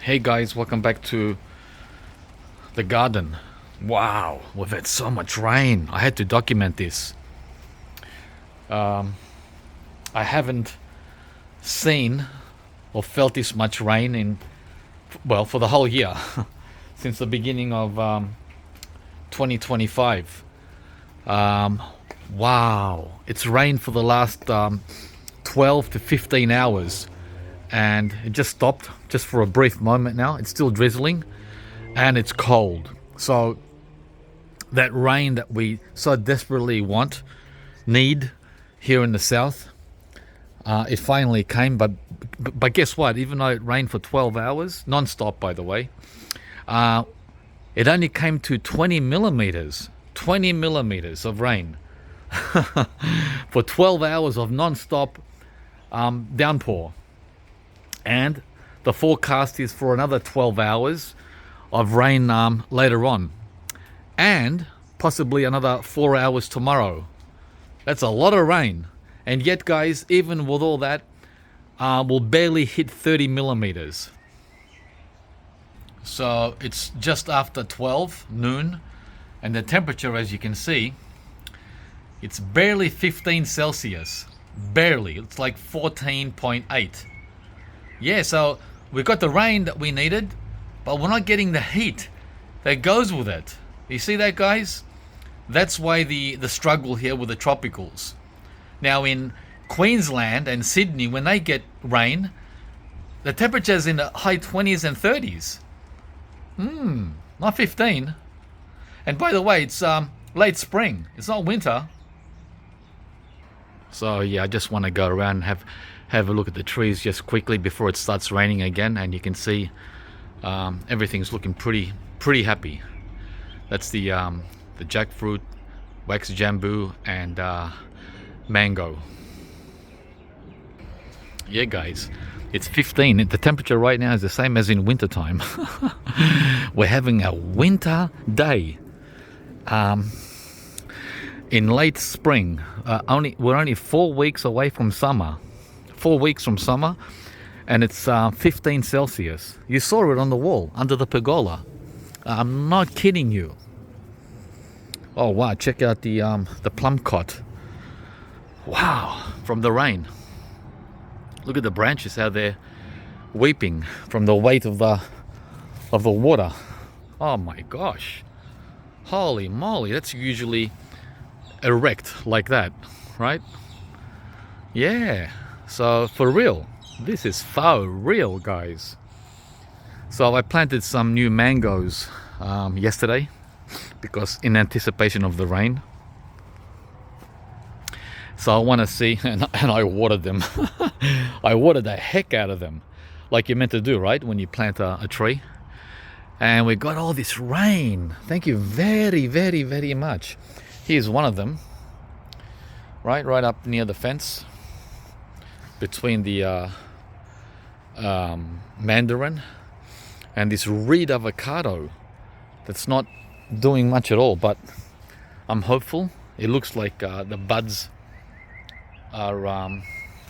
Hey guys, welcome back to the garden. Wow, we've had so much rain. I had to document this. I haven't seen or felt this much rain for the whole year since the beginning of 2025. Wow, it's rained for the last 12 to 15 hours, and it just stopped just for a brief moment now. It's still drizzling and it's cold. So that rain that we so desperately need here in the south, it finally came. But guess what? Even though it rained for 12 hours, non-stop by the way, it only came to 20 millimeters. 20 millimeters of rain for 12 hours of non-stop downpour. And the forecast is for another 12 hours of rain later on, and possibly another 4 hours tomorrow. That's a lot of rain. And yet, guys, even with all that, we'll barely hit 30 millimeters. So it's just after 12 noon, and the temperature, as you can see, it's barely 15 Celsius. Barely. It's like 14.8. Yeah, so we got the rain that we needed, but we're not getting the heat that goes with it. You see that, guys? That's why the struggle here with the tropicals. Now in Queensland and Sydney, when they get rain, the temperature's in the high 20s and 30s. Not 15. And by the way, it's late spring. It's not winter. So yeah, I just want to go around and have a look at the trees just quickly before it starts raining again, and you can see everything's looking pretty happy. That's the jackfruit, wax jambu, and mango. Yeah, guys, it's 15. The temperature right now is the same as in winter time. We're having a winter day. In late spring, we're only 4 weeks away from summer. 4 weeks from summer, and it's 15 Celsius. You saw it on the wall under the pergola. I'm not kidding you. Oh wow! Check out the plum cot. Wow, from the rain. Look at the branches, how they're weeping from the weight of the water. Oh my gosh! Holy moly! That's usually erect like that, right? Yeah. So for real, this is for real, guys. So I planted some new mangoes yesterday because in anticipation of the rain. So I want to see, and I watered them. I watered the heck out of them, like you're meant to do, right? When you plant a tree. And we got all this rain. Thank you very, very, very much. Here's one of them, right up near the fence, between the mandarin and this reed avocado that's not doing much at all, but I'm hopeful. It looks like the buds are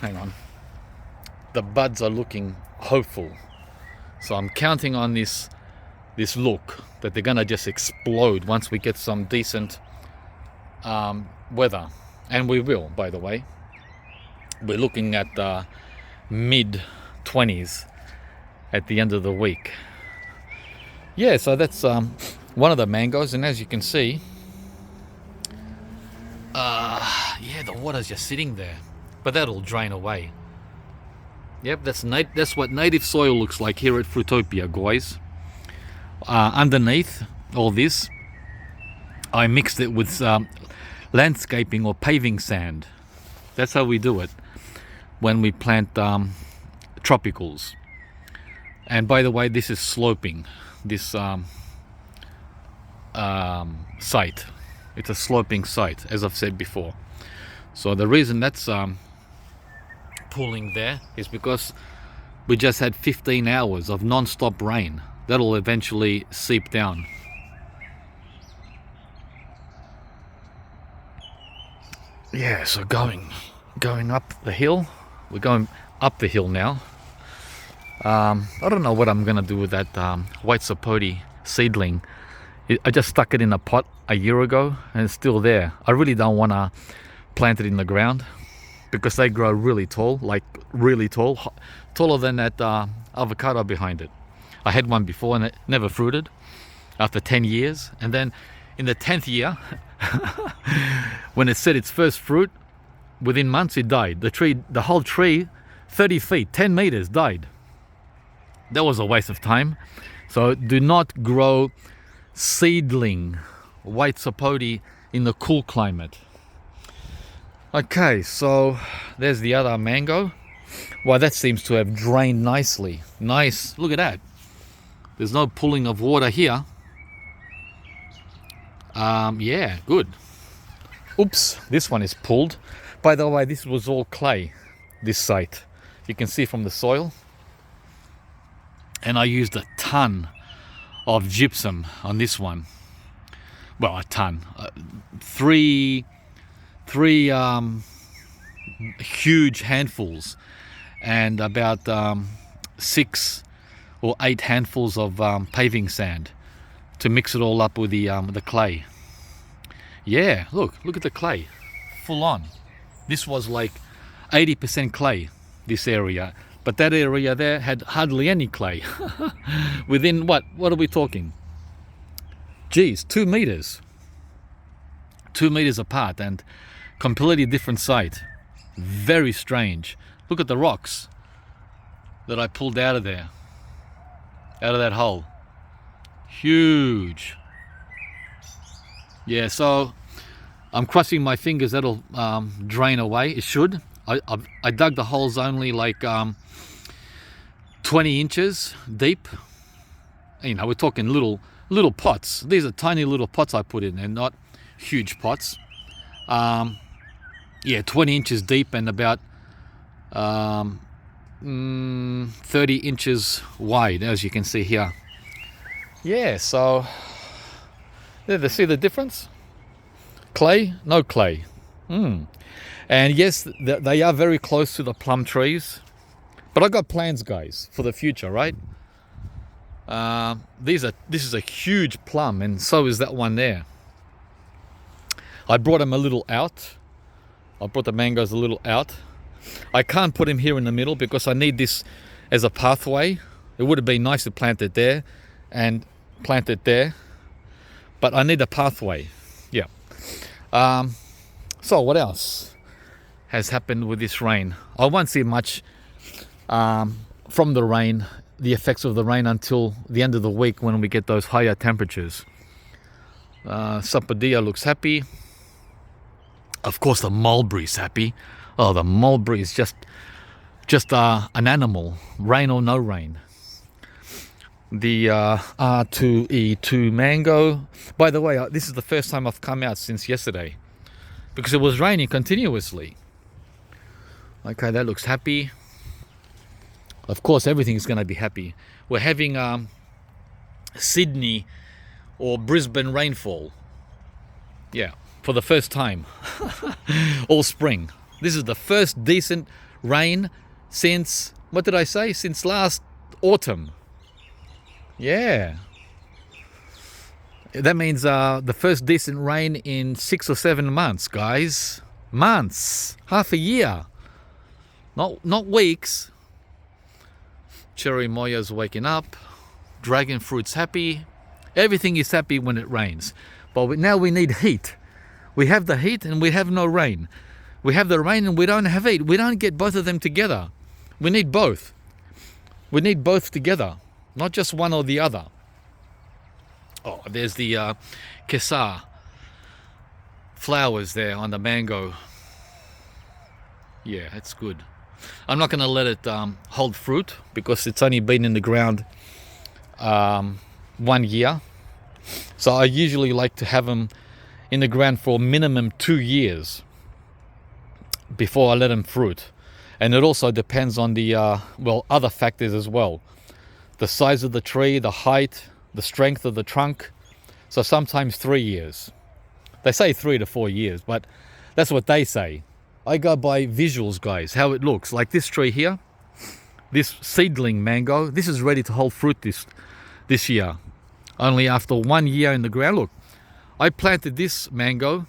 hang on, the buds are looking hopeful, so I'm counting on this look that they're gonna just explode once we get some decent weather, and we will, by the way. We're looking at mid 20s at the end of the week. Yeah, so that's one of the mangoes, and as you can see, yeah, the water's just sitting there, but that'll drain away. Yep, that's what native soil looks like here at Fruitopia, guys. Underneath all this, I mixed it with landscaping or paving sand. That's how we do it when we plant tropicals. And by the way, this is sloping, this site. It's a sloping site, as I've said before. So the reason that's pooling there is because we just had 15 hours of non-stop rain. That'll eventually seep down. Yeah, so going up the hill. We're going up the hill now. I don't know what I'm gonna do with that white sapote seedling. I just stuck it in a pot a year ago and it's still there. I really don't want to plant it in the ground because they grow really tall, like really tall, taller than that avocado behind it. I had one before and it never fruited after 10 years. And then in the 10th year, when it set its first fruit, within months it died. The whole tree, 30 feet, 10 meters, died. That was a waste of time. So do not grow seedling white sapote in the cool climate. Okay, so there's the other mango. Well, that seems to have drained nicely. Nice, look at that. There's no pooling of water here. Yeah, good. Oops, this one is pulled. By the way, this was all clay, this site. You can see from the soil. And I used a ton of gypsum on this one. Well, a ton. Three huge handfuls and about 6 or 8 handfuls of paving sand to mix it all up with the clay. Yeah, look at the clay, full on. This was like 80% clay, this area, but that area there had hardly any clay. Within what are we talking? Geez, 2 meters. 2 meters apart and completely different site. Very strange. Look at the rocks that I pulled out of there, out of that hole. Huge. Yeah, so I'm crossing my fingers that'll drain away. It should. I dug the holes only like 20 inches deep. You know, we're talking little pots. These are tiny little pots I put in. They're not huge pots. Yeah, 20 inches deep and about 30 inches wide, as you can see here. Yeah, so see the difference? Clay, no clay. And yes, they are very close to the plum trees, but I got plans, guys, for the future, right? This is a huge plum, and so is that one there. I brought them a little out. I brought the mangoes a little out. I can't put them here in the middle because I need this as a pathway. It would have been nice to plant it there and plant it there, but I need a pathway. Yeah. So what else has happened with this rain? I won't see much from the rain, the effects of the rain, until the end of the week when we get those higher temperatures. Sapodilla looks happy. Of course, the mulberry's happy. Oh, the mulberry is just an animal, rain or no rain. The R2E2 mango. By the way, this is the first time I've come out since yesterday because it was raining continuously. Okay, that looks happy. Of course, everything is going to be happy. We're having Sydney or Brisbane rainfall. Yeah, for the first time all spring. This is the first decent rain since, what did I say? Since last autumn. Yeah. That means the first decent rain in 6 or 7 months, guys. Months. Half a year. Not weeks. Cherry Moya's waking up. Dragon fruit's happy. Everything is happy when it rains. But now we need heat. We have the heat and we have no rain. We have the rain and we don't have heat. We don't get both of them together. We need both. We need both together, not just one or the other. Oh, there's the Kesar flowers there on the mango. Yeah, it's good. I'm not going to let it hold fruit because it's only been in the ground 1 year. So I usually like to have them in the ground for minimum 2 years before I let them fruit. And it also depends on the other factors as well. The size of the tree, the height, the strength of the trunk. So sometimes 3 years. They say 3 to 4 years, but that's what they say. I go by visuals, guys, how it looks. Like this tree here, this seedling mango, this is ready to hold fruit this year. Only after 1 year in the ground. Look, I planted this mango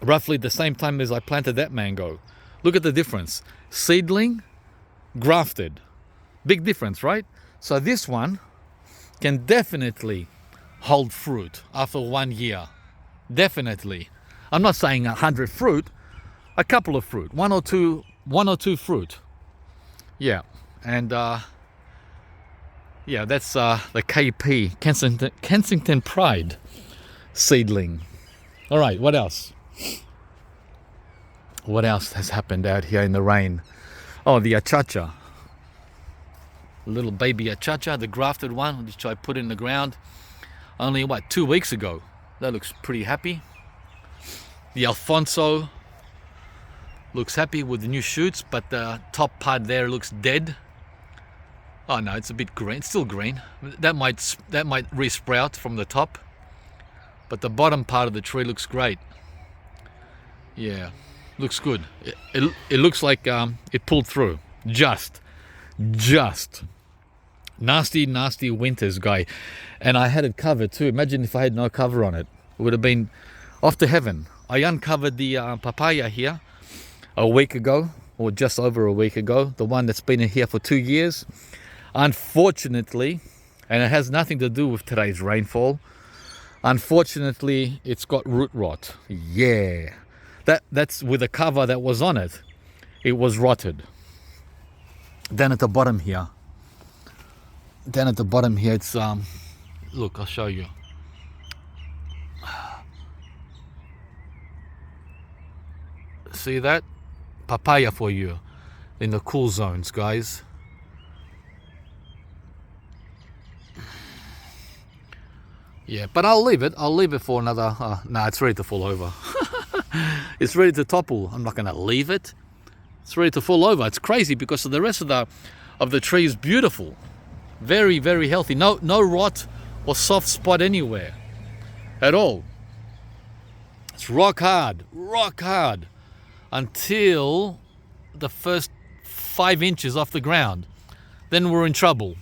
roughly the same time as I planted that mango. Look at the difference. Seedling, grafted. Big difference, right? So this one can definitely hold fruit after 1 year. Definitely. I'm not saying 100 fruit, a couple of fruit, one or two fruit. Yeah, and yeah, that's the KP, Kensington Pride seedling. All right, what else? What else has happened out here in the rain? Oh, the achacha. Little baby achacha, the grafted one, which I put in the ground only, 2 weeks ago. That looks pretty happy. The Alfonso looks happy with the new shoots, but the top part there looks dead. Oh no, it's a bit green. It's still green. That might resprout from the top, but the bottom part of the tree looks great. Yeah, looks good. It looks like it pulled through. Just nasty winters, guy. And I had it covered too. Imagine if I had no cover on it. It would have been off to heaven. I uncovered the papaya here a week ago, or just over a week ago, the one that's been in here for 2 years. Unfortunately, and it has nothing to do with today's rainfall, unfortunately it's got root rot. Yeah, that's with the cover that was on it. It was rotted. Then at the bottom here, it's look, I'll show you. See that? Papaya for you in the cool zones, guys. Yeah, but I'll leave it for another it's ready to fall over. It's ready to topple. I'm not gonna leave it. It's ready to fall over. It's crazy because the rest of the tree is beautiful. Very, very healthy. No rot or soft spot anywhere at all. It's rock hard until the first 5 inches off the ground. Then we're in trouble.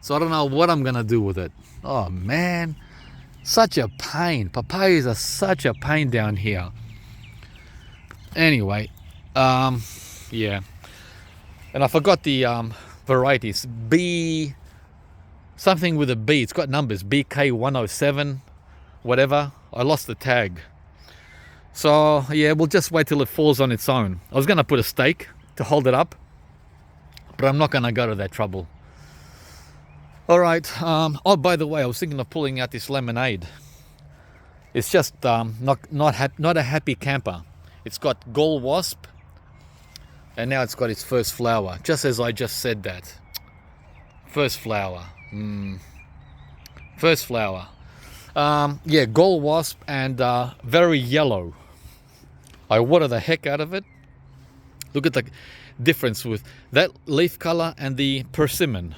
So I don't know what I'm gonna do with it. Oh man, such a pain. Papayas are such a pain down here. Anyway, yeah. And I forgot the varieties. B, something with a B. It's got numbers. BK107, whatever. I lost the tag. So yeah, we'll just wait till it falls on its own. I was gonna put a stake to hold it up, but I'm not gonna go to that trouble. All right. Oh, by the way, I was thinking of pulling out this lemonade. It's just not a happy camper. It's got gall wasp, and now it's got its first flower. Just as I just said that. First flower. First flower. Yeah, gall wasp and very yellow. I water the heck out of it. Look at the difference with that leaf color and the persimmon.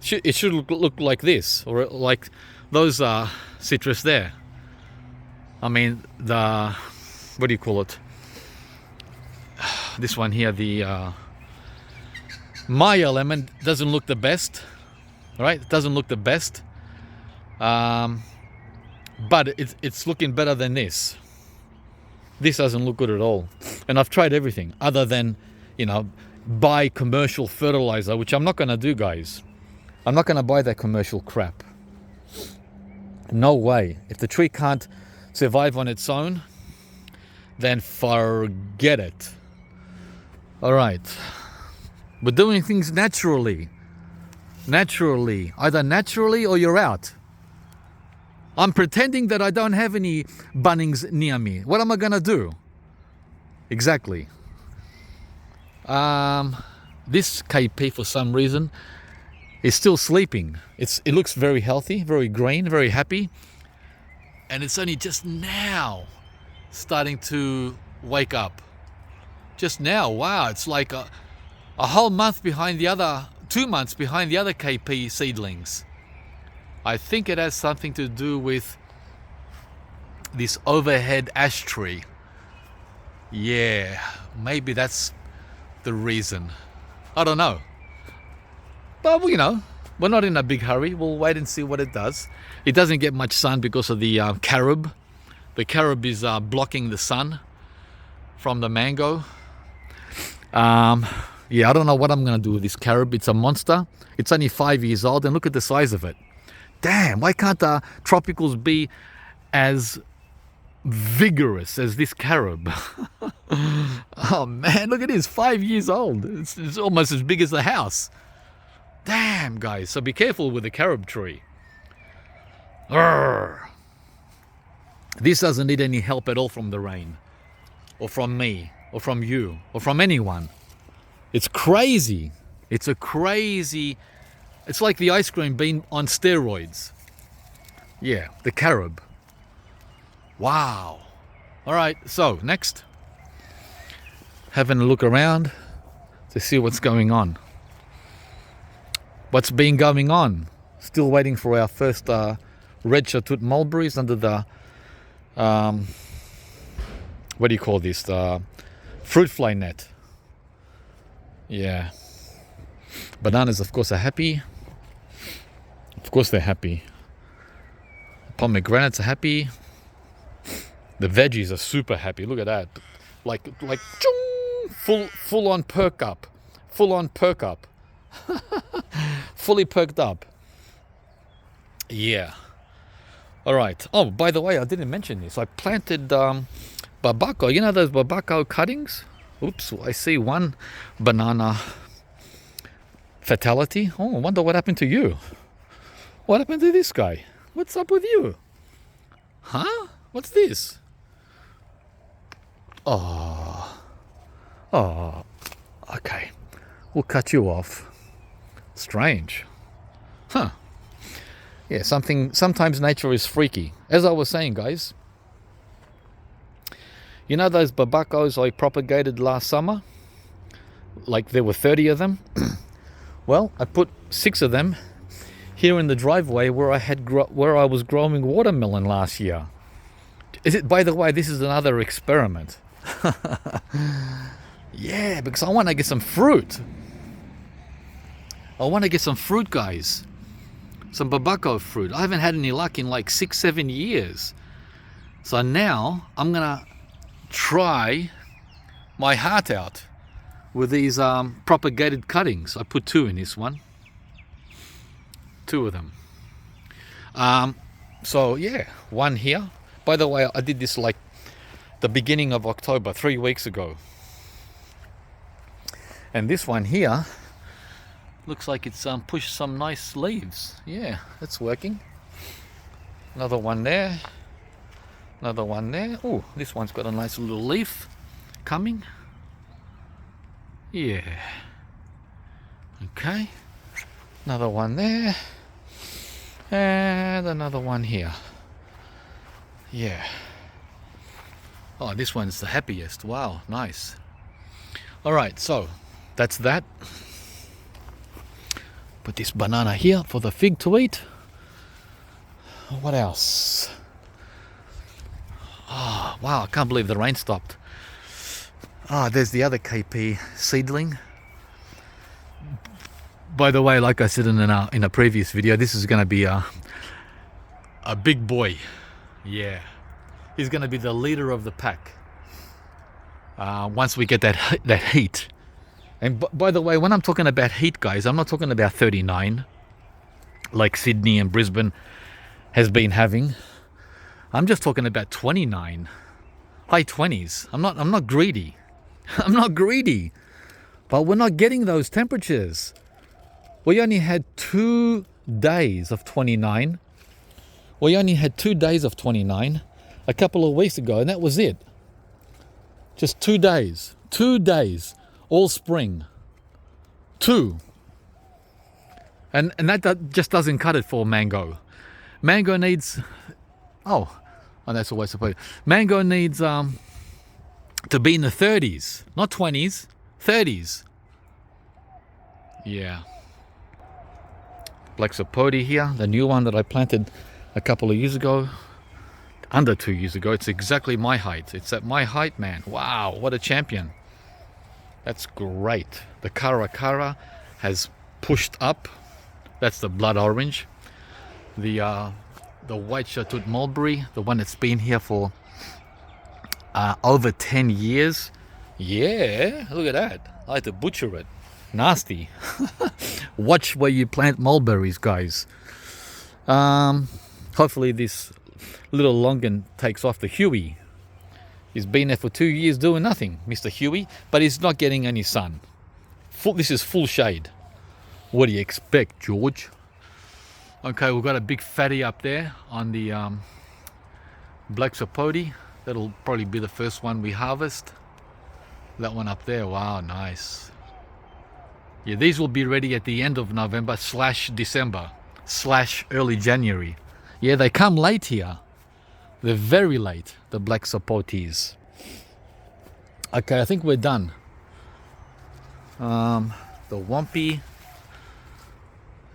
It should look like this, or like those citrus there. I mean, what do you call it? This one here, the Maya lemon doesn't look the best, right? It doesn't look the best, but it's looking better than this. This doesn't look good at all. And I've tried everything other than, buy commercial fertilizer, which I'm not going to do, guys. I'm not going to buy that commercial crap. No way. If the tree can't survive on its own, then forget it. All right. We're doing things naturally. Either naturally or you're out. I'm pretending that I don't have any Bunnings near me. What am I going to do? Exactly. This KP, for some reason, is still sleeping. It looks very healthy, very green, very happy. And it's only just now starting to wake up. Just now. Wow, it's like a whole month behind the other, 2 months behind the other KP seedlings. I think it has something to do with this overhead ash tree. Yeah, maybe that's the reason. I don't know. But, you know, we're not in a big hurry. We'll wait and see what it does. It doesn't get much sun because of the carob. The carob is blocking the sun from the mango. Yeah, I don't know what I'm going to do with this carob. It's a monster. It's only 5 years old, and look at the size of it. Damn, why can't the tropicals be as vigorous as this carob? Oh man, look at this, 5 years old. It's almost as big as the house. Damn, guys, so be careful with the carob tree. Urgh. This doesn't need any help at all from the rain, or from me, or from you, or from anyone. It's crazy. It's like the ice cream being on steroids. Yeah, the carob. Wow. All right, so next, having a look around to see what's going on. What's been going on? Still waiting for our first red Shatut mulberries under the, what do you call this? The fruit fly net. Yeah. Bananas, of course, are happy. Of course they're happy. Pomegranates are happy. The veggies are super happy. Look at that. Like chung, full on perk up. Full on perk up. Fully perked up. Yeah. All right. Oh, by the way, I didn't mention this. I planted babako. You know those babako cuttings? Oops, I see one banana fatality. Oh, I wonder what happened to you. What happened to this guy? What's up with you? Huh? What's this? Oh. Oh. Okay. We'll cut you off. Strange. Huh. Yeah, sometimes nature is freaky. As I was saying, guys, you know those babacos I propagated last summer? Like there were 30 of them? Well, I put 6 of them here in the driveway where I was growing watermelon last year. By the way, this is another experiment. Yeah, because I want to get some fruit. I want to get some fruit, guys. Some babako fruit. I haven't had any luck in like 6-7 years. So now I'm gonna try my heart out with these propagated cuttings. I put 2 in this one. 2 of them. So yeah, 1 here. By the way, I did this like the beginning of October, 3 weeks ago. And this one here looks like it's pushed some nice leaves. Yeah, that's working. Another one there. Another one there. Oh, this one's got a nice little leaf coming. Yeah. Okay. Another one there. And another one here. Yeah. Oh, this one's the happiest. Wow, nice. All right, so that's that. Put this banana here for the fig to eat. What else? Oh, wow, I can't believe the rain stopped. Ah, there's the other KP seedling. By the way, like I said in a previous video, this is going to be a big boy. Yeah, he's going to be the leader of the pack once we get that heat. And by the way, when I'm talking about heat, guys, I'm not talking about 39 like Sydney and Brisbane has been having. I'm just talking about 29, high 20s. I'm not greedy. I'm not greedy. But we're not getting those temperatures. We only had 2 days of 29. We only had 2 days of 29 a couple of weeks ago, and that was it. Just 2 days. 2 days. All spring. 2. And that just doesn't cut it for mango. Mango needs... Oh, that's always supposed. Mango needs to be in the 30s, not 20s, 30s. Yeah. Black Sapote here, the new one that I planted a couple of years ago, under 2 years ago. It's exactly my height. It's at my height, man. Wow, what a champion. That's great. The Karakara has pushed up. That's the blood orange. The white Chateau mulberry, the one that's been here for over 10 years. Yeah, look at that. I like to butcher it. Nasty. Watch where you plant mulberries, guys. Hopefully this little longan takes off. The Huey. He's been there for 2 years doing nothing, Mr. Huey, but he's not getting any sun. This is full shade. What do you expect, George? Okay, we've got a big fatty up there on the black sapote. That'll probably be the first one we harvest. That one up there, wow, nice. Yeah, these will be ready at the end of November / December / early January. Yeah, they come late here. They're very late, the black sapotes. Okay, I think we're done. The Wampy.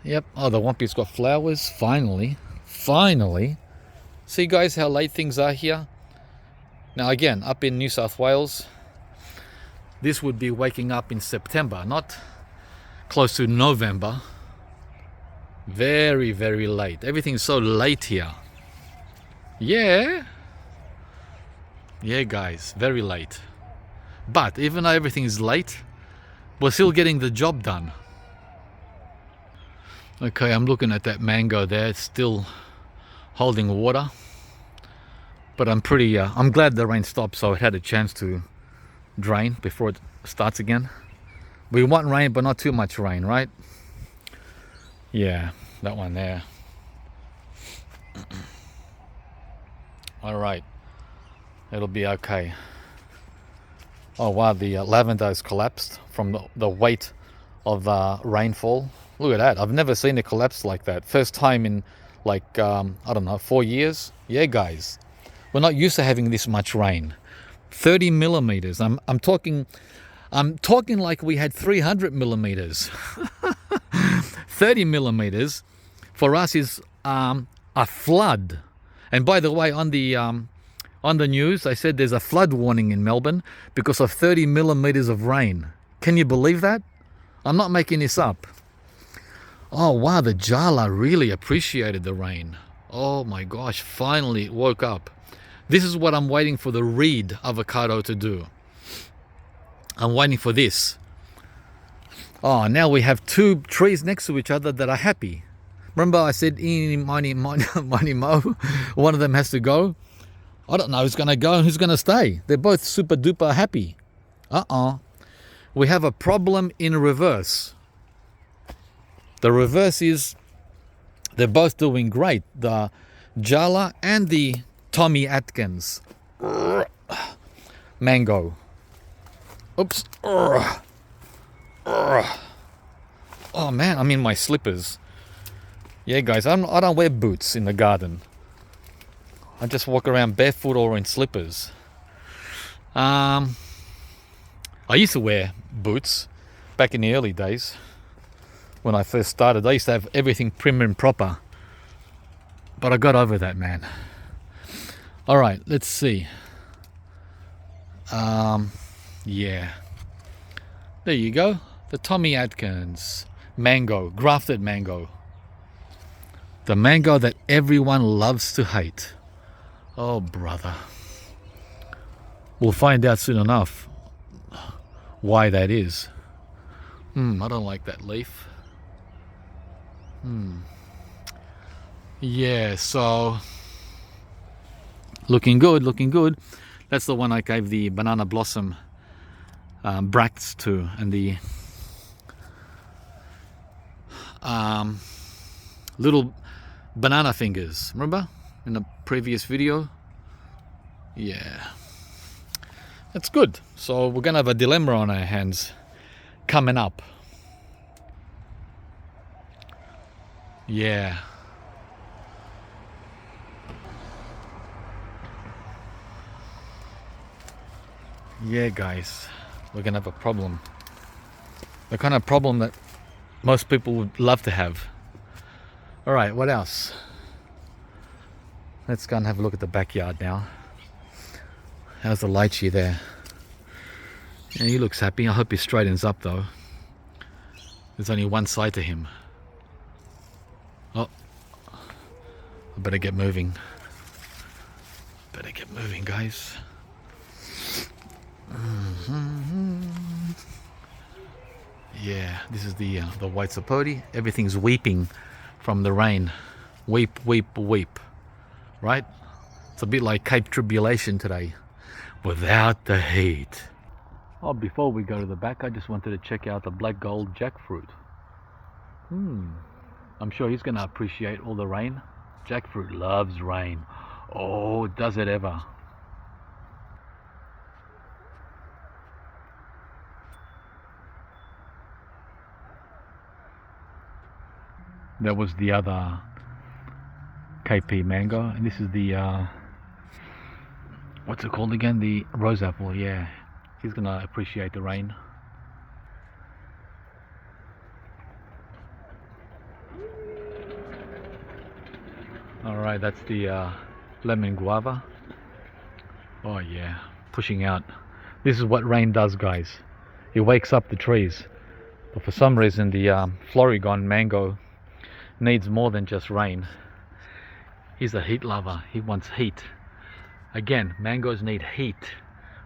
Yep, oh, the Wampy's got flowers, finally. Finally. See, guys, how late things are here? Now, again, up in New South Wales, this would be waking up in September, not close to November. Very, very late. Everything's so late here. Yeah. Yeah, guys, very late. But even though everything is late, we're still getting the job done. Okay, I'm looking at that mango there. It's still holding water. But I'm glad the rain stopped so it had a chance to drain before it starts again. We want rain, but not too much rain, right? Yeah, that one there. All right, it'll be okay. Oh wow, the lavender has collapsed from the weight of rainfall. Look at that. I've never seen it collapse like that. First time in like, I don't know, 4 years. Yeah, guys, we're not used to having this much rain. 30 millimeters. I'm talking like we had 300 millimeters. 30 millimeters for us is a flood. And by the way, on the news, they said there's a flood warning in Melbourne because of 30 millimeters of rain. Can you believe that? I'm not making this up. Oh wow, the Jala really appreciated the rain. Oh my gosh, finally it woke up. This is what I'm waiting for the Reed avocado to do. I'm waiting for this. Oh, now we have 2 trees next to each other that are happy. Remember I said, eeny, miny, mo, one of them has to go? I don't know who's going to go and who's going to stay. They're both super duper happy. We have a problem in reverse. The reverse is they're both doing great. The Jala and the Tommy Atkins. Mango. Oops. Oh man, I'm in my slippers. Yeah, guys, I don't wear boots in the garden. I just walk around barefoot or in slippers. I used to wear boots back in the early days when I first started. I used to have everything prim and proper. But I got over that, man. All right, let's see. Yeah. There you go. The Tommy Atkins mango, grafted mango. The mango that everyone loves to hate. Oh, brother. We'll find out soon enough why that is. I don't like that leaf. Yeah, so looking good, looking good. That's the one I gave the banana blossom bracts to, and the little banana fingers. Remember in the previous video? Yeah, that's good. So we're gonna have a dilemma on our hands coming up. Yeah. Yeah, guys, we're gonna have a problem. The kind of problem that most people would love to have. All right, what else? Let's go and have a look at the backyard now. How's the lychee there? Yeah, he looks happy. I hope he straightens up though. There's only one side to him. Oh, I better get moving. Better get moving, guys. Yeah, this is the white sapodi. Everything's weeping from the rain. Weep, weep, weep. Right? It's a bit like Cape Tribulation today, without the heat. Oh, before we go to the back, I just wanted to check out the black gold jackfruit. I'm sure he's going to appreciate all the rain. Jackfruit loves rain. Oh, does it ever. That was the other KP mango, and this is the what's it called again? The rose apple. Yeah, he's gonna appreciate the rain. All right, that's the lemon guava. Oh yeah, pushing out. This is what rain does, guys. It wakes up the trees. But for some reason, the Florigon mango needs more than just rain. He's a heat lover. He wants heat. Again, mangoes need heat.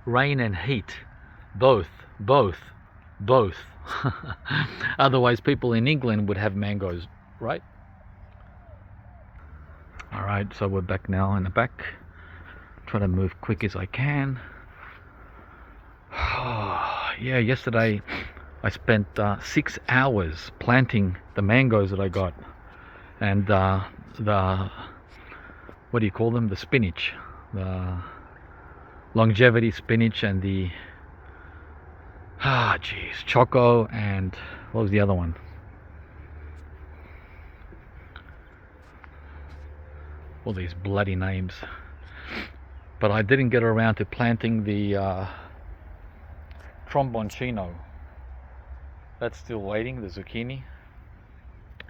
Rain and heat. Both. Otherwise, people in England would have mangoes, right? Alright, so we're back now in the back. Try to move quick as I can. Yeah, yesterday I spent 6 hours planting the mangoes that I got. And the, what do you call them? The spinach. The longevity spinach and the, choco, and what was the other one? All these bloody names. But I didn't get around to planting the tromboncino. That's still waiting, the zucchini.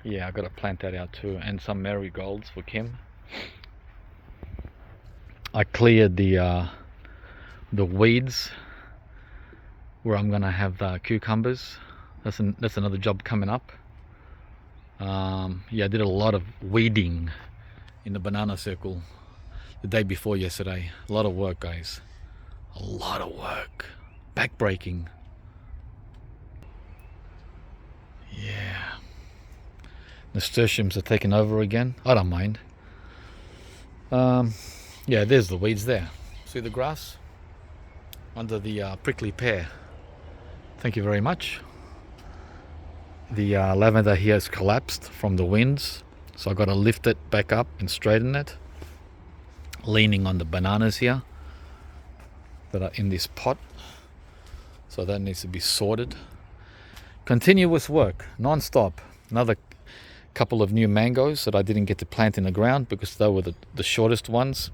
Yeah, I gotta plant that out too, and some marigolds for Kim. I cleared the weeds where I'm gonna have the cucumbers. That's another job coming up. Yeah, I did a lot of weeding in the banana circle the day before yesterday. A lot of work, guys. A lot of work. Backbreaking. Yeah. Nasturtiums are taking over again. I don't mind. Yeah, there's the weeds there. See the grass? Under the prickly pear. Thank you very much. The lavender here has collapsed from the winds, so I got to lift it back up and straighten it. Leaning on the bananas here that are in this pot. So that needs to be sorted. Continuous work, non-stop. Another couple of new mangoes that I didn't get to plant in the ground because they were the shortest ones,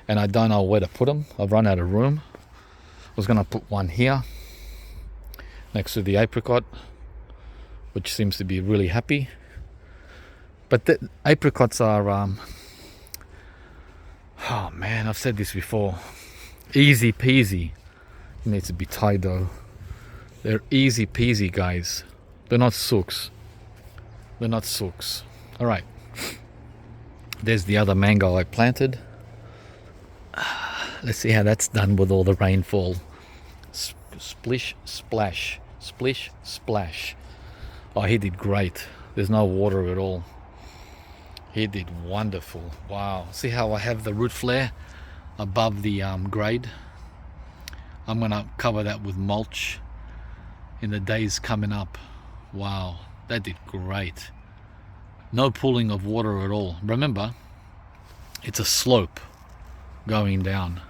and I don't know where to put them. I've run out of room. I was going to put one here next to the apricot, which seems to be really happy. But the apricots are oh man, I've said this before, easy peasy. It needs to be tied though. They're easy peasy, guys. They're not sooks. They're not sooks. Alright. There's the other mango I planted. Let's see how that's done with all the rainfall. Splish, splash. Splish, splash. Oh, he did great. There's no water at all. He did wonderful. Wow. See how I have the root flare above the grade? I'm going to cover that with mulch in the days coming up. Wow, that did great. No pooling of water at all. Remember, it's a slope going down.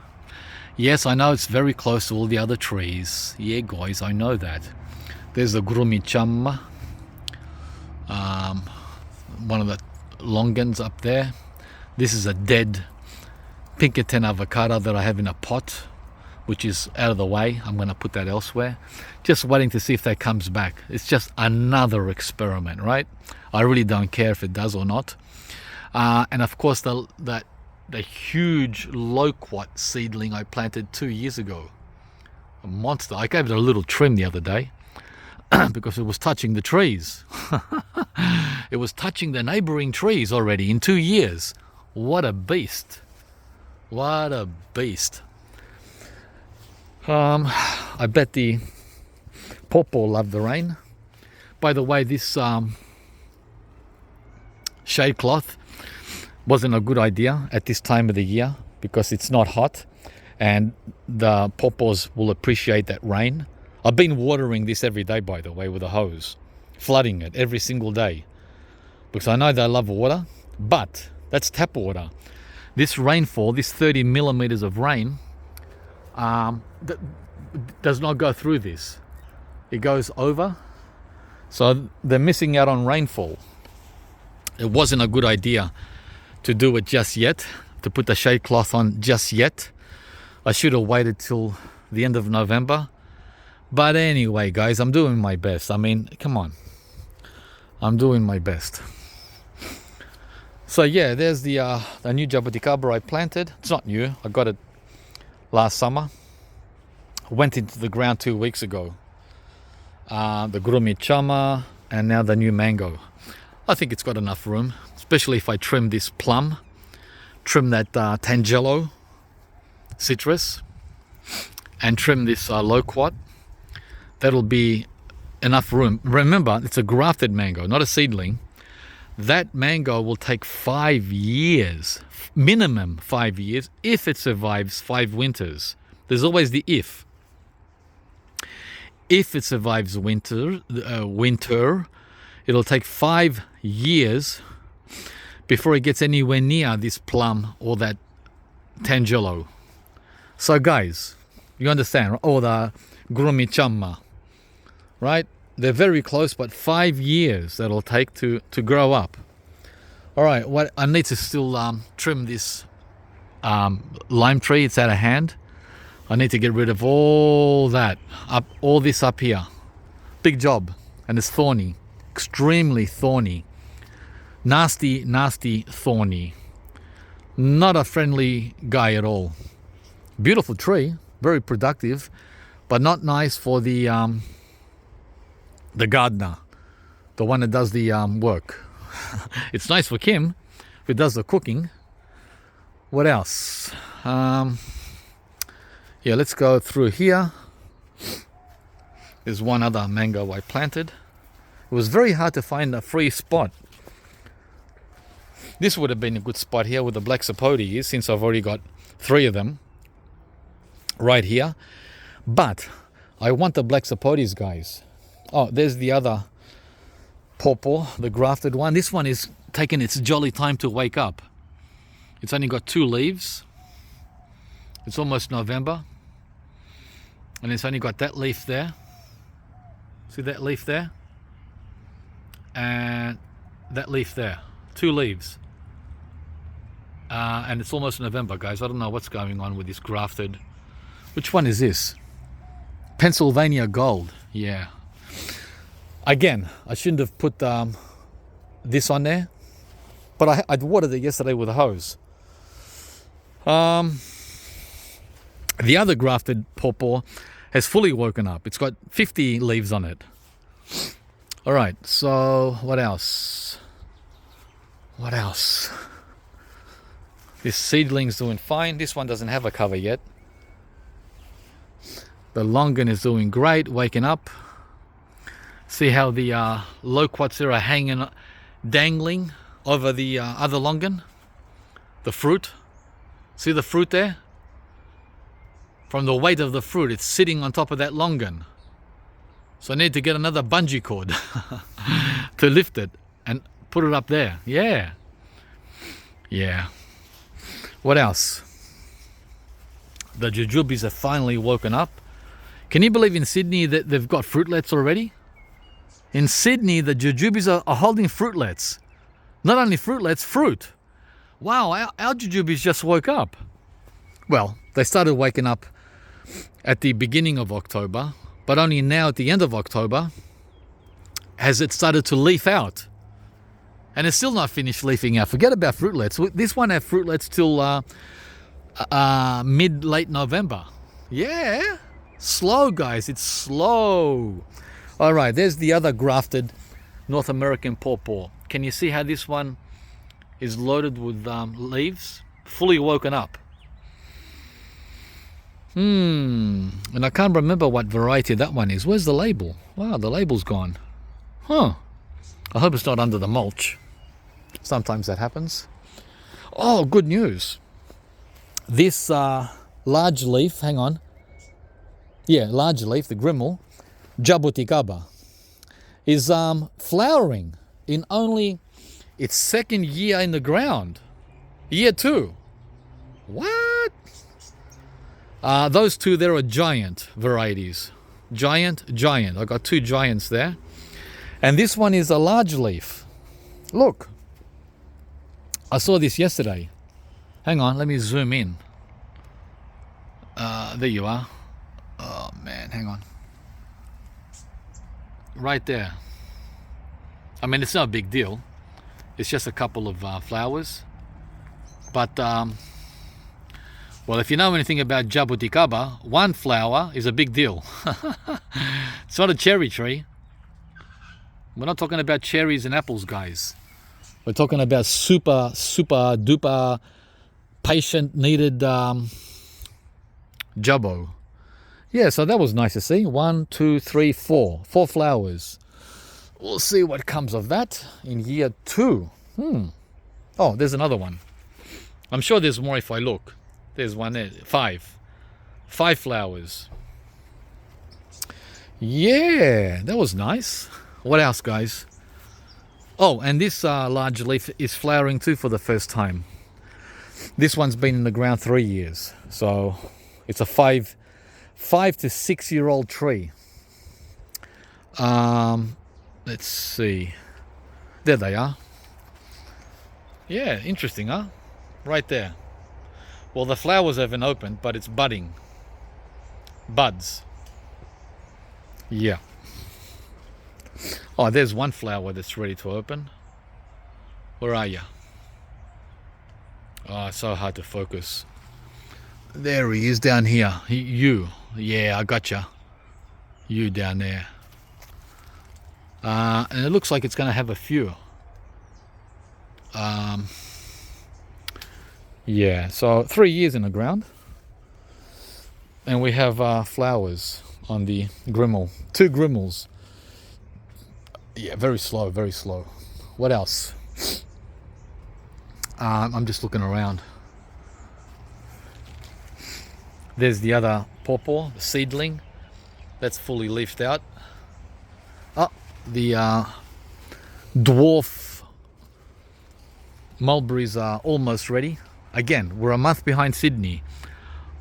Yes, I know it's very close to all the other trees. Yeah, guys, I know that. There's the grumichama, one of the longans up there. This is a dead Pinkerton avocado that I have in a pot, which is out of the way. I'm going to put that elsewhere. Just waiting to see if that comes back. It's just another experiment, right? I really don't care if it does or not. And of course, the huge loquat seedling I planted 2 years ago. A monster. I gave it a little trim the other day because it was touching the trees. It was touching the neighboring trees already in 2 years. What a beast. What a beast. I bet the pawpaw loved the rain. By the way, this shade cloth wasn't a good idea at this time of the year because it's not hot and the pawpaws will appreciate that rain. I've been watering this every day, by the way, with a hose, flooding it every single day because I know they love water, but that's tap water. This rainfall, this 30 millimeters of rain, does not go through this. It goes over, so they're missing out on rainfall. It wasn't a good idea to do it just yet, to put the shade cloth on just yet. I should have waited till the end of November. But anyway, guys, I'm doing my best. I mean, come on. I'm doing my best. So yeah, there's the new Jaboticaba I planted. It's not new. I got it last summer. Went into the ground 2 weeks ago. The Chama and now the new mango. I think it's got enough room, especially if I trim this plum, trim that Tangelo citrus, and trim this loquat. That'll be enough room. Remember, it's a grafted mango, not a seedling. That mango will take 5 years, minimum 5 years, if it survives 5 winters. There's always the if. If it survives winter, it'll take 5 years before it gets anywhere near this plum or that Tangelo. So guys, you understand, or the Chama, right? They're very close, but 5 years that'll take to grow up. All right, what I need to still trim this lime tree. It's out of hand. I need to get rid of all that, all this up here. Big job, and it's thorny, extremely thorny. Nasty, nasty, thorny. Not a friendly guy at all. Beautiful tree, very productive, but not nice for the gardener, the one that does the work. It's nice for Kim, who does the cooking. What else? Yeah, let's go through here. There's one other mango I planted. It was very hard to find a free spot. This would have been a good spot here with the black sapote, since I've already got 3 of them right here. But I want the black sapotes, guys. Oh, there's the other pawpaw, the grafted one. This one is taking its jolly time to wake up. It's only got 2 leaves. It's almost November. And it's only got that leaf there. See that leaf there? And that leaf there. 2 leaves. And it's almost November, guys. I don't know what's going on with this grafted. Which one is this? Pennsylvania Gold. Yeah. Again, I shouldn't have put this on there. But I watered it yesterday with a hose. The other grafted pawpaw has fully woken up. It's got 50 leaves on it. All right, so what else? What else? This seedling's doing fine. This one doesn't have a cover yet. The longan is doing great, waking up. See how the loquats there are hanging, dangling over the other longan? The fruit. See the fruit there? From the weight of the fruit, it's sitting on top of that longan. So I need to get another bungee cord to lift it and put it up there. Yeah. Yeah. What else? The jujubes have finally woken up. Can you believe in Sydney that they've got fruitlets already? In Sydney, the jujubes are holding fruitlets. Not only fruitlets, fruit. Wow, our jujubes just woke up. Well, they started waking up at the beginning of October, but only now at the end of October has it started to leaf out. And it's still not finished leafing out. Forget about fruitlets. This one had fruitlets till mid-late November. Yeah. Slow, guys, it's slow. All right, there's the other grafted North American pawpaw. Can you see how this one is loaded with leaves? Fully woken up. And I can't remember what variety that one is. Where's the label? Wow, the label's gone. Huh. I hope it's not under the mulch. Sometimes that happens. Oh, good news. This large leaf, hang on. Yeah, large leaf, the grimmel, Jaboticaba, is flowering in only its second year in the ground. Year 2. What? Those two there are giant varieties. Giant. I got 2 giants there. And this one is a large leaf. Look. I saw this yesterday. Hang on, let me zoom in. There you are. Oh man, hang on. Right there. I mean, it's not a big deal. It's just a couple of flowers. But, well, if you know anything about Jaboticaba, one flower is a big deal. It's not a cherry tree. We're not talking about cherries and apples, guys. We're talking about super duper patient needed Jabo. Yeah, so that was nice to see. 1, 2, 3, 4. 4 flowers. We'll see what comes of that in year 2. Oh, there's another one. I'm sure there's more if I look. There's one there. 5. 5 flowers. Yeah, that was nice. What else, guys? Oh, and this large leaf is flowering too for the first time. This one's been in the ground 3 years. So it's a 5 to 6 year old tree. Let's see. There they are. Yeah, interesting, huh? Right there. Well, the flowers haven't opened, but it's budding. Buds. Yeah. Oh, there's one flower that's ready to open. Where are you? Oh, it's so hard to focus. There he is down here. You. Yeah, I gotcha. You down there. And it looks like it's going to have a few. Yeah, so 3 years in the ground. And we have flowers on the grimmel. 2 grimmels. Yeah, very slow, very slow. What else? I'm just looking around. There's the other pawpaw, the seedling. That's fully leafed out. Oh, the dwarf mulberries are almost ready. Again, we're a month behind Sydney.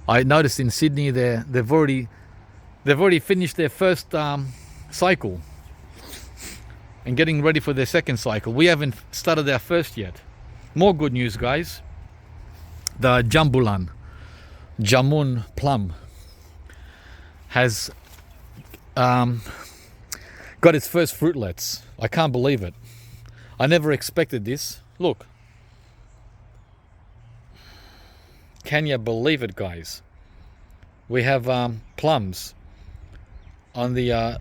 I noticed in Sydney they've already finished their first cycle and getting ready for their second cycle. We haven't started our first yet. More good news, guys. The Jamun plum has got its first fruitlets. I can't believe it. I never expected this. Look. Can you believe it, guys? We have plums on the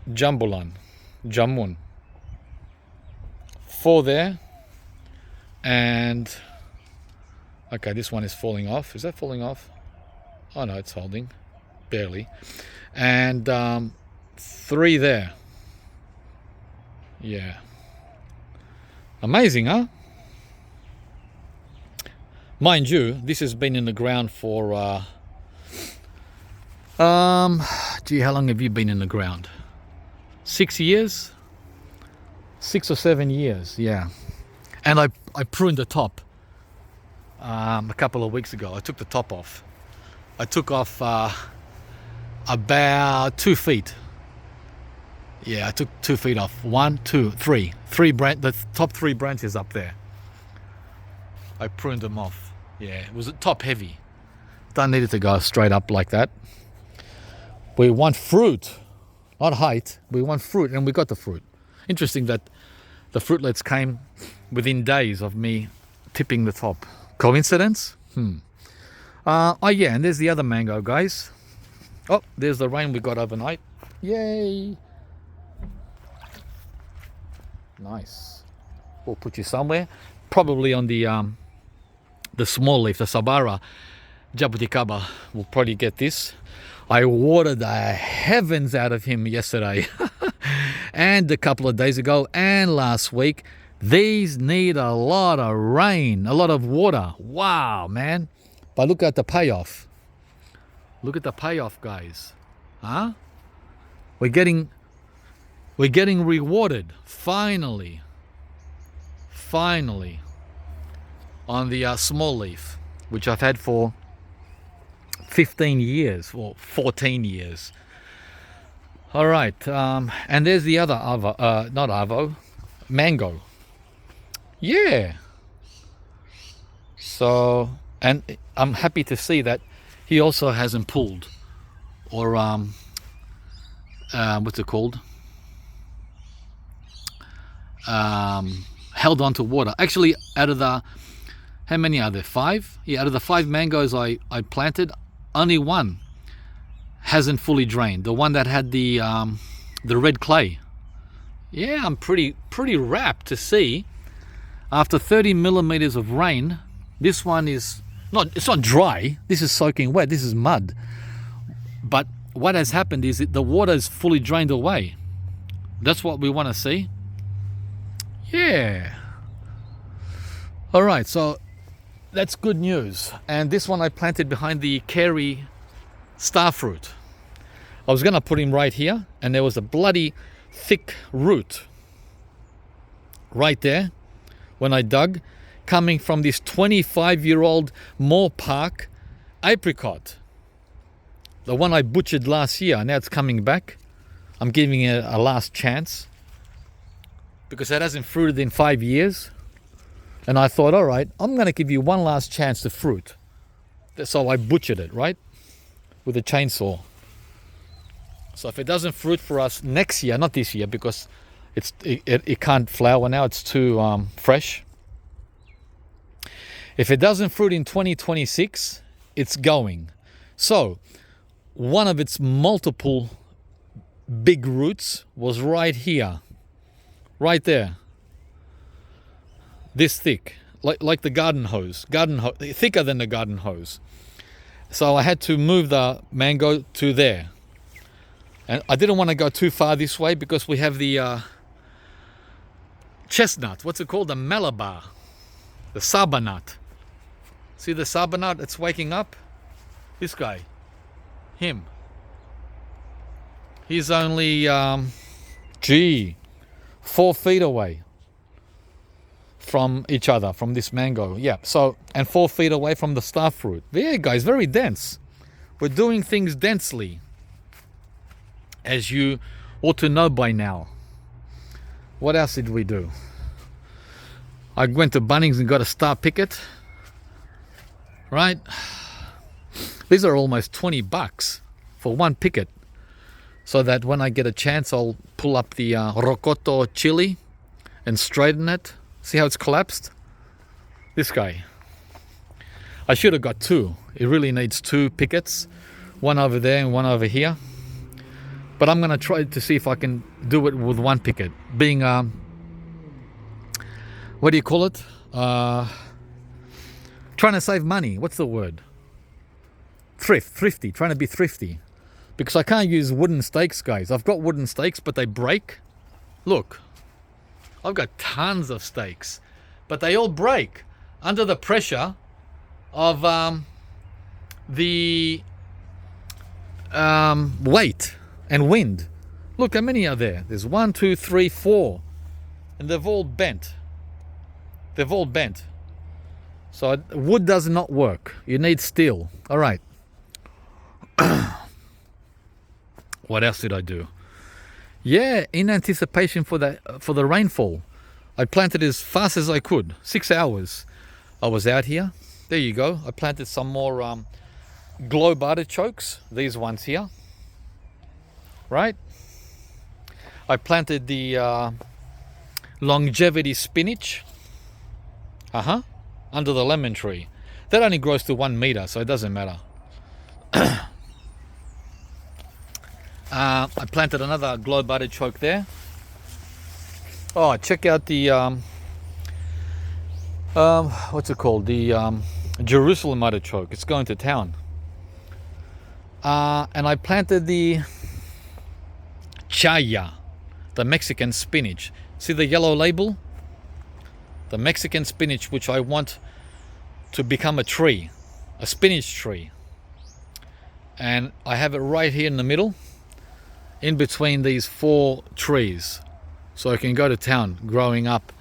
Jamun. 4 there. And okay, this one is falling off. Is that falling off? Oh no, it's holding. Barely. And 3 there. Yeah. Amazing, huh? Mind you, this has been in the ground for gee, how long have you been in the ground? 6 years? 6 or 7 years, yeah. And I pruned the top a couple of weeks ago. I took the top off. I took off about 2 feet. Yeah, I took 2 feet off. 1, 2, 3. The top 3 branches up there. I pruned them off. Yeah, it was top heavy. Don't need it to go straight up like that. We want fruit, not height. We want fruit, and we got the fruit. Interesting that the fruitlets came within days of me tipping the top. Coincidence? Oh yeah, and there's the other mango, guys. Oh, there's the rain we got overnight. Yay! Nice. We'll put you somewhere, probably on the small leaf, the Sabara Jaboticaba. We'll probably get this. I watered the heavens out of him yesterday and a couple of days ago and last week. These need a lot of rain, a lot of water. Wow, man. But look at the payoff. Look at the payoff, guys. Huh? We're getting rewarded finally on the small leaf, which I've had for 15 years or 14 years. All right, and there's the other avo, not avo, mango. Yeah. So, and I'm happy to see that he also hasn't pulled or what's it called? Held on to water. Actually, out of the, how many are there? 5? Yeah, out of the 5 mangoes I planted, only one hasn't fully drained. The one that had the red clay. Yeah, I'm pretty rapt to see. After 30 millimeters of rain, this one is not. It's not dry. This is soaking wet. This is mud. But what has happened is that the water is fully drained away. That's what we want to see. Yeah. All right, so that's good news. And this one I planted behind the Kerry starfruit. I was gonna put him right here, and there was a bloody thick root right there when I dug, coming from this 25-year-old Moore Park apricot. The one I butchered last year. Now it's coming back. I'm giving it a last chance because it hasn't fruited in 5 years. And I thought, all right, I'm going to give you one last chance to fruit. So I butchered it, right? With a chainsaw. So if it doesn't fruit for us next year, not this year, because it can't flower now, it's too fresh. If it doesn't fruit in 2026, it's going. So one of its multiple big roots was right here, right there. This thick, like the garden hose, thicker than the garden hose. So I had to move the mango to there. And I didn't want to go too far this way because we have the chestnut. What's it called? The Malabar. The Saba nut. See the Saba nut that's waking up? This guy. Him. He's only, 4 feet away from each other, from this mango. Yeah, so, and 4 feet away from the starfruit. Yeah, guys, very dense. We're doing things densely, as you ought to know by now. What else did we do? I went to Bunnings and got a star picket. Right? These are almost $20 for one picket. So that when I get a chance, I'll pull up the rocoto chili and straighten it. See how it's collapsed? This guy. I should have got 2. It really needs 2 pickets. One over there and one over here. But I'm going to try to see if I can do it with 1 picket. Being, what do you call it? Trying to save money. What's the word? Thrifty. Trying to be thrifty. Because I can't use wooden stakes, guys. I've got wooden stakes, but they break. Look. I've got tons of stakes. But they all break under the pressure of the weight and wind. Look how many are there. There's 1, 2, 3, 4. And they've all bent. They've all bent. So wood does not work. You need steel. All right. What else did I do? Yeah, in anticipation for the rainfall, I planted as fast as I could. 6 hours. I was out here. There you go. I planted some more globe artichokes. These ones here. Right? I planted the longevity spinach. Under the lemon tree. That only grows to 1 meter, so it doesn't matter. I planted another globe artichoke there. Oh, check out the what's it called? The Jerusalem artichoke. It's going to town. And I planted the chaya, the Mexican spinach. See the yellow label? The Mexican spinach, which I want to become a tree, a spinach tree. And I have it right here in the middle, in between these 4 trees. So I can go to town growing up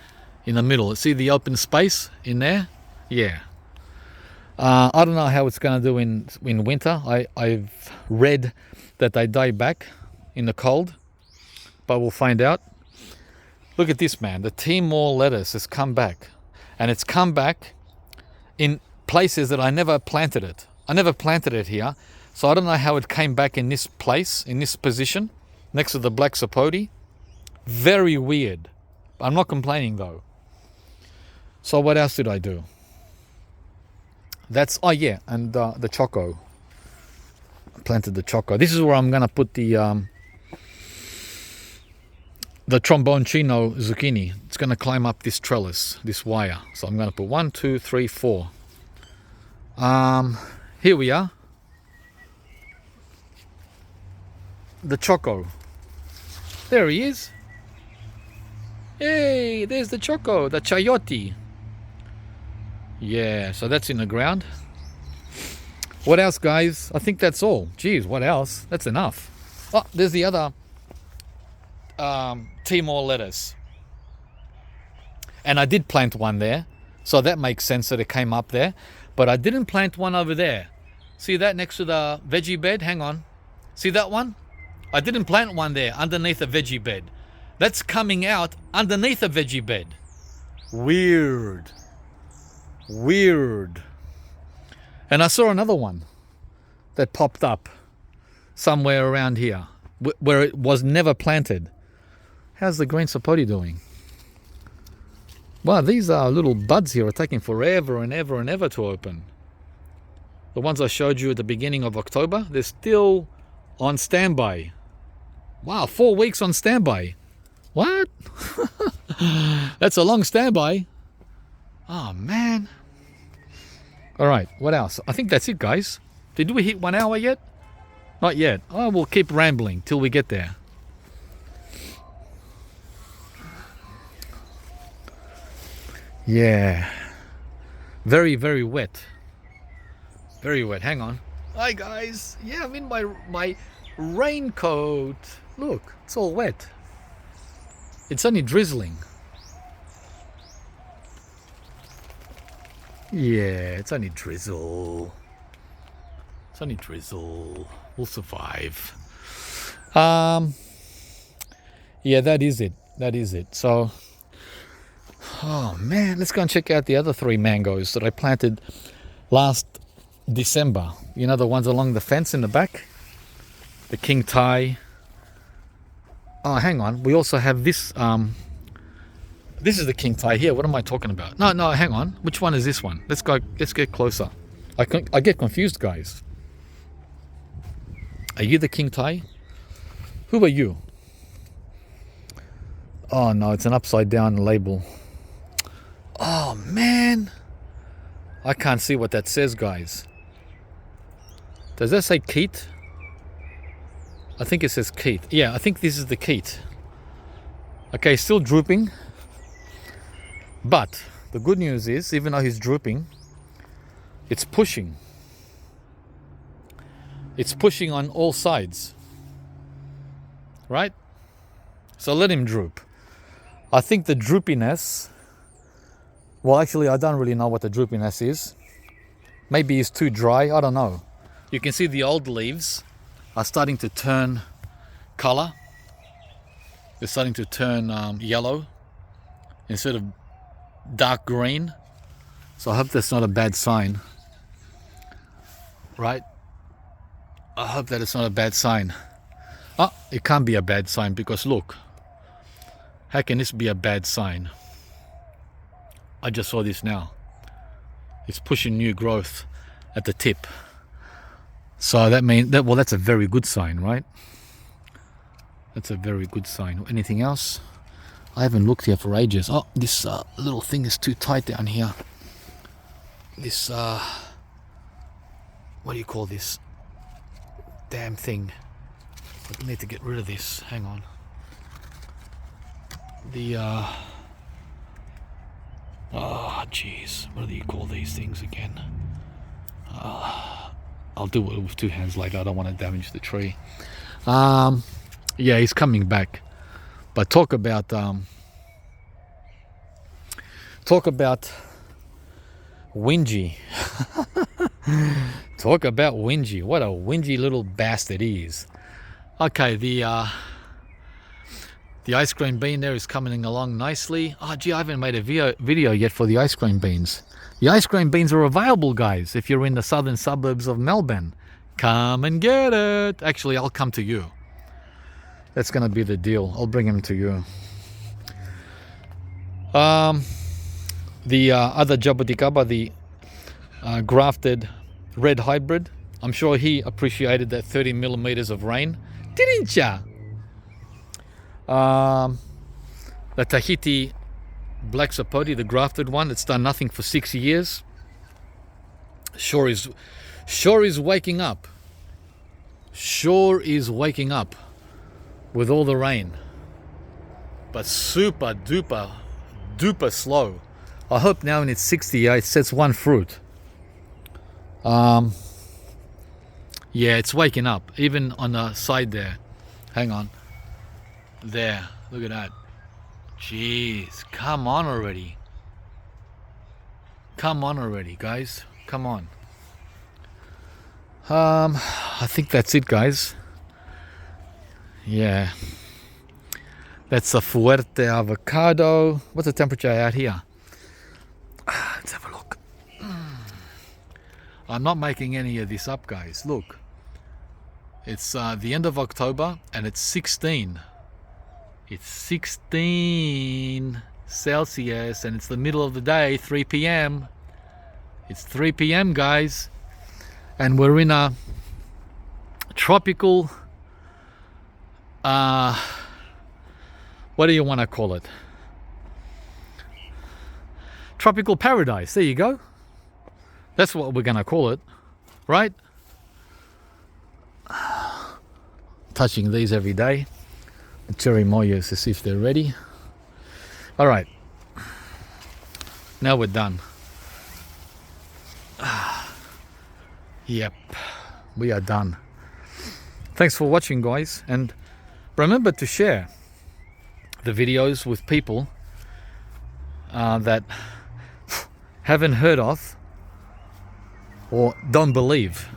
in the middle. See the open space in there? Yeah. I don't know how it's going to do in winter. I've read that they die back in the cold, but we'll find out. Look at this, man. The Timor lettuce has come back, and it's come back in places that I never planted it. I never planted it here, so I don't know how it came back in this place, in this position, next to the black sapote. Very weird. I'm not complaining though. So what else did I do? That's, oh yeah, and the choco. I planted the choco. This is where I'm gonna put the tromboncino zucchini. It's gonna climb up this trellis, this wire. So I'm gonna put 1, 2, 3, 4. Here we are. The choco. There he is. Hey, there's the choco, the chayote. Yeah, so that's in the ground. What else, guys? I think that's all. Geez, what else? That's enough. Oh, there's the other Timor lettuce. And I did plant one there, so that makes sense that it came up there. But I didn't plant one over there. See that next to the veggie bed? Hang on. See that one? I didn't plant one there underneath a veggie bed. That's coming out underneath a veggie bed. Weird. Weird. And I saw another one that popped up somewhere around here where it was never planted. How's the green sapote doing? Wow, these little buds here are taking forever and ever and ever to open. The ones I showed you at the beginning of October, they're still on standby. Wow, 4 weeks on standby. What? That's a long standby. Oh, man. All right, what else? I think that's it, guys. Did we hit 1 hour yet? Not yet. Oh, we'll keep rambling till we get there. Yeah. Very, very wet. Very wet. Hang on. Hi, guys. Yeah, I'm in my raincoat. Look, it's all wet. It's only drizzling. Yeah, it's only drizzle. It's only drizzle. We'll survive. Yeah, that is it. That is it. So, oh man, let's go and check out the other 3 mangoes that I planted last December. You know, the ones along the fence in the back? The King Tai. Oh, hang on. We also have this. This is the King Tai here. What am I talking about? No, hang on. Which one is this one? Let's go. Let's get closer. I get confused, guys. Are you the King Tai? Who are you? Oh no, it's an upside down label. Oh man, I can't see what that says, guys. Does that say Keat? I think it says Keat. Yeah, I think this is the Keat. Okay, still drooping. But the good news is, even though he's drooping, it's pushing. It's pushing on all sides. Right? So let him droop. I think the droopiness, well actually I don't really know what the droopiness is. Maybe it's too dry, I don't know. You can see the old leaves are starting to turn color. They're starting to turn yellow instead of dark green. So I hope that's not a bad sign. Right? I hope that it's not a bad sign. Oh, it can't be a bad sign because look. How can this be a bad sign? I just saw this now. It's pushing new growth at the tip. So that means that, well, that's a very good sign, right? That's a very good sign. Anything else? I haven't looked here for ages. Oh, this little thing is too tight down here. This, what do you call this damn thing? I need to get rid of this. Hang on. The, oh, jeez. What do you call these things again? I'll do it with two hands later. I don't want to damage the tree. Yeah, he's coming back. But talk about whingy. Talk about whingy. What a whingy little bastard he is. Okay, the ice cream bean there is coming along nicely. Oh gee, I haven't made a video yet for the ice cream beans. The ice cream beans are available, guys, if you're in the southern suburbs of Melbourne. Come and get it. Actually, I'll come to you. That's gonna be the deal. I'll bring them to you. The other Jaboticaba, the grafted red hybrid, I'm sure he appreciated that 30 millimeters of rain. Didn't ya? The Tahiti black sapote, the grafted one, it's done nothing for 6 years. Sure is waking up. Sure is waking up with all the rain. But super duper slow. I hope now in its 60 it sets one fruit. Yeah, it's waking up. Even on the side there. Hang on. There. Look at that. Jeez. Come on already. Come on already, guys. Come on. I think that's it, guys. Yeah. That's a Fuerte avocado. What's the temperature out here? Let's have a look. I'm not making any of this up, guys. Look. It's the end of October and it's 16. It's 16 Celsius and it's the middle of the day, 3 p.m. It's 3 p.m., guys. And we're in a tropical, what do you want to call it? Tropical paradise. There you go. That's what we're going to call it, right? Touching these every day. The cherry moyas to see if they're ready. All right. Now we're done. Yep. We are done. Thanks for watching, guys. And remember to share the videos with people that haven't heard of or don't believe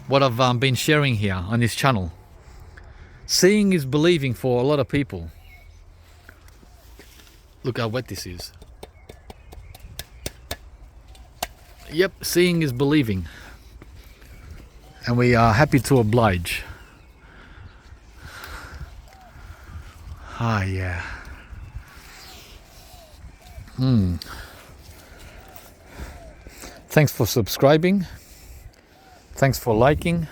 what I've been sharing here on this channel. Seeing is believing for a lot of people. Look how wet this is. Yep, seeing is believing. And we are happy to oblige. Ah, yeah. Thanks for subscribing. Thanks for liking.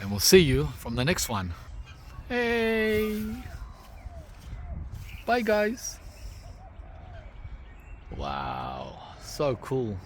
And we'll see you from the next one. Hey! Bye, guys. Wow, so cool.